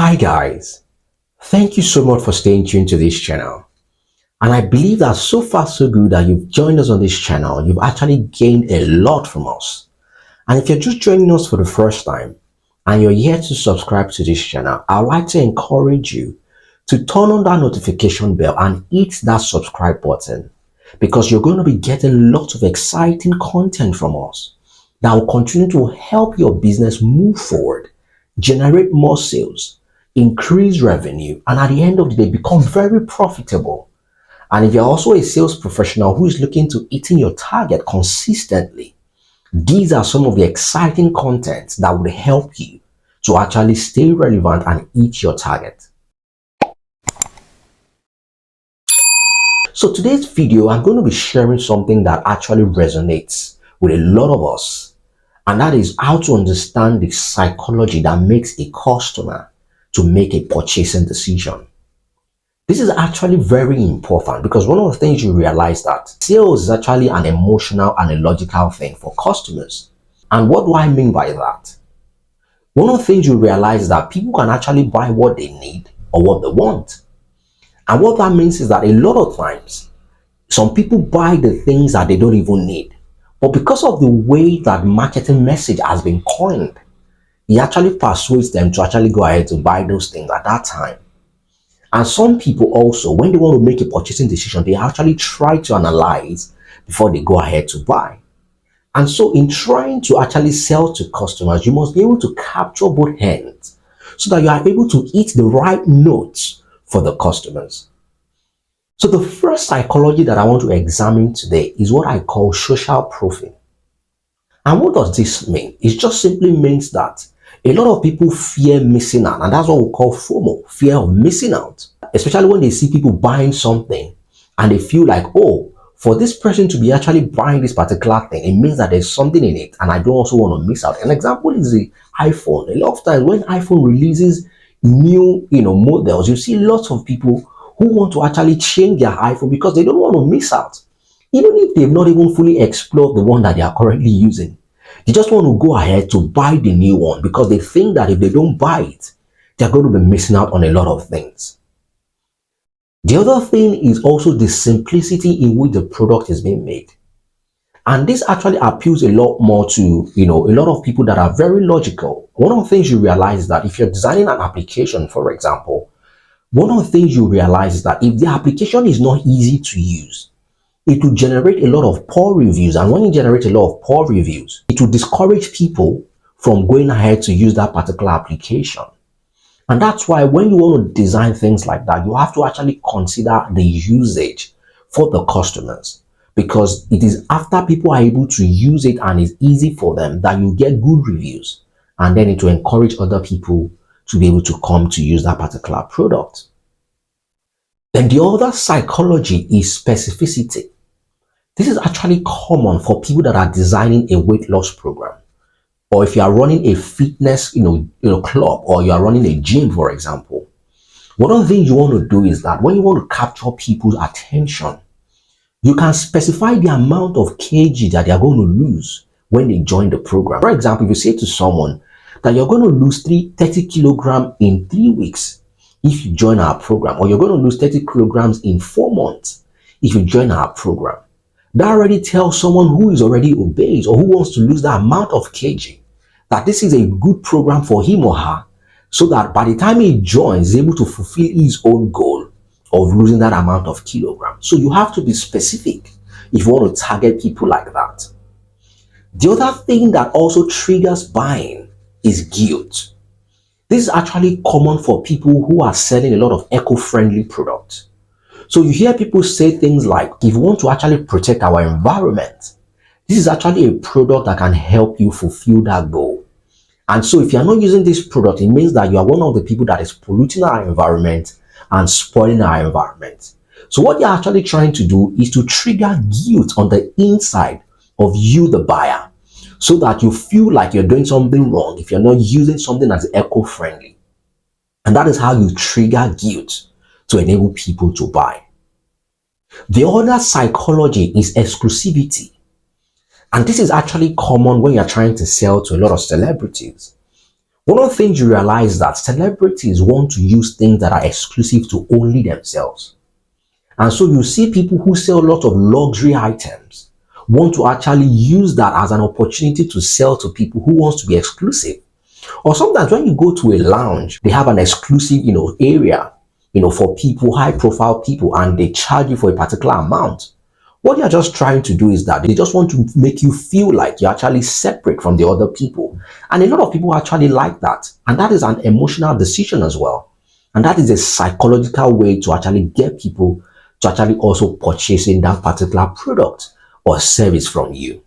Hi guys, thank you so much for staying tuned to this channel. And I believe that so far so good that you've joined us on this channel. You've actually gained a lot from us. And if you're just joining us for the first time and you're here to subscribe to this channel, I'd like to encourage you to turn on that notification bell and hit that subscribe button, because you're going to be getting lots of exciting content from us that will continue to help your business move forward, generate more sales, increase revenue, and at the end of the day, become very profitable. And if you're also a sales professional who is looking to hitting your target consistently, these are some of the exciting contents that would help you to actually stay relevant and hit your target. So today's video, I'm going to be sharing something that actually resonates with a lot of us, and that is how to understand the psychology that makes a customer to make a purchasing decision. This is actually very important because one of the things you realize that sales is actually an emotional and a logical thing for customers. And what do I mean by that? One of the things you realize is that people can actually buy what they need or what they want. And what that means is that a lot of times, some people buy the things that they don't even need. But because of the way that marketing message has been coined, it actually persuades them to actually go ahead to buy those things at that time. And some people also, when they want to make a purchasing decision, they actually try to analyze before they go ahead to buy. And so in trying to actually sell to customers, you must be able to capture both ends so that you are able to hit the right notes for the customers. So the first psychology that I want to examine today is what I call social proofing. And what does this mean? It just simply means that a lot of people fear missing out, and that's what we call FOMO, fear of missing out. Especially when they see people buying something and they feel like, oh, for this person to be actually buying this particular thing, it means that there's something in it and I don't also want to miss out. An example is the iPhone. A lot of times when iPhone releases new models, you see lots of people who want to actually change their iPhone because they don't want to miss out. Even if they've not even fully explored the one that they are currently using, they just want to go ahead to buy the new one because they think that if they don't buy it, they're going to be missing out on a lot of things. The other thing is also the simplicity in which the product is being made. And this actually appeals a lot more to, a lot of people that are very logical. One of the things you realize is that if you're designing an application, for example, one of the things you realize is that if the application is not easy to use, it will generate a lot of poor reviews. And when you generate a lot of poor reviews, it will discourage people from going ahead to use that particular application. And that's why when you want to design things like that, you have to actually consider the usage for the customers, because it is after people are able to use it and it's easy for them that you get good reviews, and then it will encourage other people to be able to come to use that particular product. Then the other psychology is specificity. This is actually common for people that are designing a weight loss program, or if you are running a fitness club, or you are running a gym, for example. One of the things you want to do is that when you want to capture people's attention, you can specify the amount of kg that they are going to lose when they join the program. For example, if you say to someone that you're going to lose 30 kilograms in 3 weeks if you join our program, or you're going to lose 30 kilograms in 4 months if you join our program, that already tells someone who is already obese or who wants to lose that amount of kg that this is a good program for him or her, so that by the time he joins, he's able to fulfill his own goal of losing that amount of kilograms. So you have to be specific if you want to target people like that. The other thing that also triggers buying is guilt. This is actually common for people who are selling a lot of eco-friendly products. So you hear people say things like, if you want to actually protect our environment, this is actually a product that can help you fulfill that goal. And so if you're not using this product, it means that you are one of the people that is polluting our environment and spoiling our environment. So what you're actually trying to do is to trigger guilt on the inside of you, the buyer, so that you feel like you're doing something wrong if you're not using something that's eco-friendly. And that is how you trigger guilt to enable people to buy. The other psychology is exclusivity. And this is actually common when you're trying to sell to a lot of celebrities. One of the things you realize is that celebrities want to use things that are exclusive to only themselves. And so you see people who sell a lot of luxury items want to actually use that as an opportunity to sell to people who wants to be exclusive. Or sometimes when you go to a lounge, they have an exclusive, area, for people, high profile people, and they charge you for a particular amount. What they're just trying to do is that they just want to make you feel like you're actually separate from the other people. And a lot of people actually like that. And that is an emotional decision as well. And that is a psychological way to actually get people to actually also purchasing that particular product or service from you.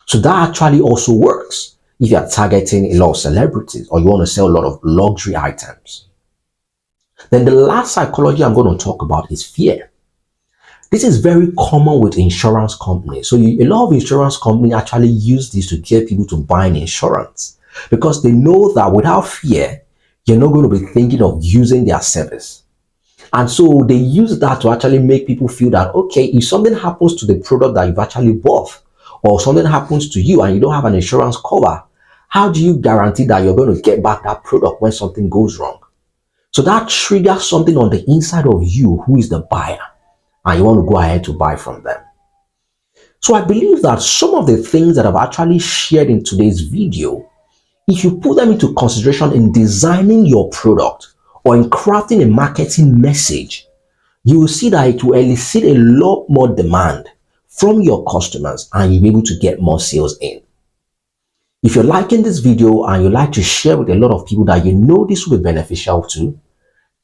So that actually also works if you're targeting a lot of celebrities or you want to sell a lot of luxury items. Then the last psychology I'm going to talk about is fear. This is very common with insurance companies. So a lot of insurance companies actually use this to get people to buy an insurance because they know that without fear, you're not going to be thinking of using their service. And so they use that to actually make people feel that, okay, if something happens to the product that you've actually bought or something happens to you and you don't have an insurance cover, how do you guarantee that you're going to get back that product when something goes wrong? So that triggers something on the inside of you who is the buyer. And you want to go ahead to buy from them. So I believe that some of the things that I've actually shared in today's video, if you put them into consideration in designing your product or in crafting a marketing message, you will see that it will elicit a lot more demand from your customers and you'll be able to get more sales in. If you're liking this video and you'd like to share with a lot of people that you know this will be beneficial to,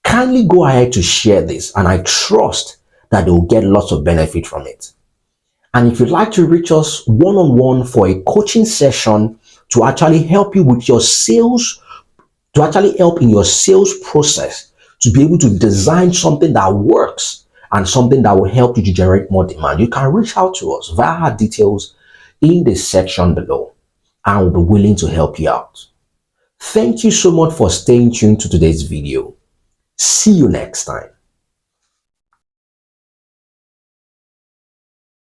kindly go ahead to share this, and I trust that they will get lots of benefit from it. And if you'd like to reach us one-on-one for a coaching session to actually help you with your sales, to actually help in your sales process, to be able to design something that works and something that will help you to generate more demand, you can reach out to us via our details in the section below, and we'll be willing to help you out. Thank you so much for staying tuned to today's video. See you next time.